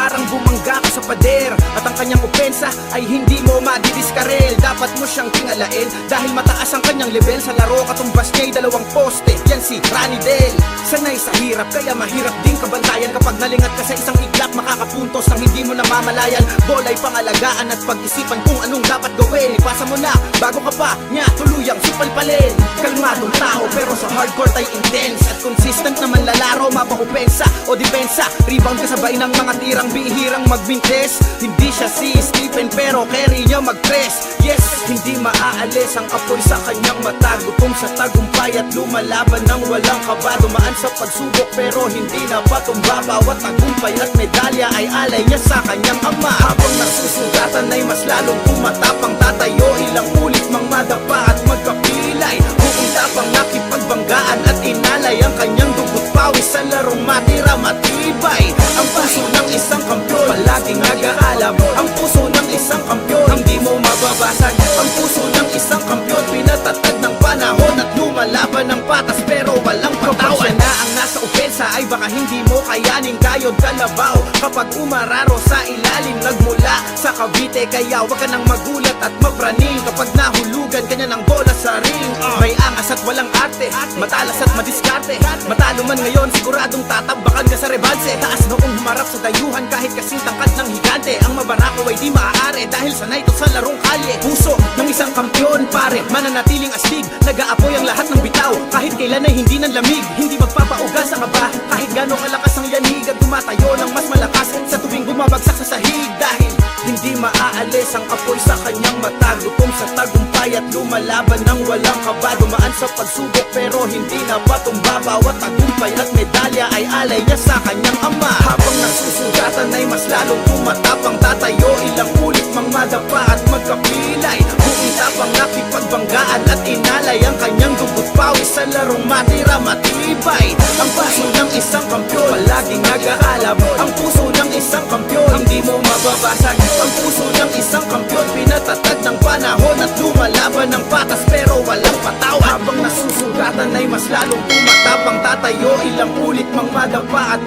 parang bumangga ka sa pader, at ang kanyang opensa ay hindi mo madidiskarel. Dapat mo siyang tingalain dahil mataas ang kanyang level. Sa laro katumbas niya'y 2 poste, yan si Ranidel. Sanay sa hirap kaya mahirap din kabantayan. Kapag nalingat ka sa isang iglap, makakapuntos nang hindi mo namamalayan. Bola'y pangalagaan at pag-isipan kung anong dapat gawin. Ipasa mo na bago ka pa niya tuluyang sipalpalin. Kalmadong tao pero sa hardcore ay intense, at consistent naman lalaro, mapaopensa o depensa. Rebound kasabay ng mga tirang bihirang magmintes. Hindi siya si Stephen pero carry niya mag-press. Yes, hindi maaalis ang apoy sa kanyang mata. Gutom sa tagumpay at lumalaban ng walang kaba. Dumaan sa pagsubok pero hindi napatumba. Bawat tagumpay at medalya ay alay niya sa kanyang ama. Habang nasusugatan ay mas lalong tumatapang. Tatayo ilang ulit mang madapa at magkapilay. Buong tapang nakipagbanggaan at inalay ang kanyang dugot pawis sa larong matira matibay. Ang puso ng isang kampyon palaging nag-aalab. Ang puso ng isang kampyon hindi mo mababasag. Ang puso ng isang kampyon pinatatag ng panahon at lumalaban ng patas pero walang patawan. Kapag siya na ang nasa opensa ay baka hindi mo kayaning kayod kalabaw. Kapag umararo sa ilalim nagmula sa Cavite, kaya wag ka nang magulat at mapraning kapag nahulugan kanya ng bola sa ring. May angas at walang arte, matalas at madiskarte. Matalo man ngayon siguradong tatambakan ka sa rebanse. Taas noong humarap sa dayuhan kahit kasing tangkad ng higante. Ang mabarako ay di maaari dahil sanay ito sa larong kalye. Puso ng isang kampyon pare, mananatiling astig. Nag-aapoy ang lahat ng bitaw kahit kailan ay hindi ng lamig. Hindi magpapaugas sa kaba kahit gano'ng kalakas ang yanig. At tumatayo ng mas malakas sa tuwing bumabagsak sa sahig. Dahil hindi maaalis ang apoy sa kanyang mata. Gutom sa tagumpay at lumalaban ng walang kaba. Dumaan sa pagsubok pero hindi napatumba. Bawat tagumpay at medalya ay alay niya sa kanyang ama. Habang nasusugatan ay mas lalong tumatapang. Tatayo ilang ulit mang madapa at magkapilay. Buong tapang nakipagbanggaan at inalay ang kanyang dugot pawis sa larong matira matibay. Ang puso ng isang kampyon palaging nag-aalab. Ang puso ng isang kampyon hindi mo mababasag. Ang puso ng isang kampyon pinatatag ng panahon at lumalaban ng patas pero walang patawan. Habang nasusugatan ay mas lalong tumatapang. Tatayo ilang ulit mang madapa at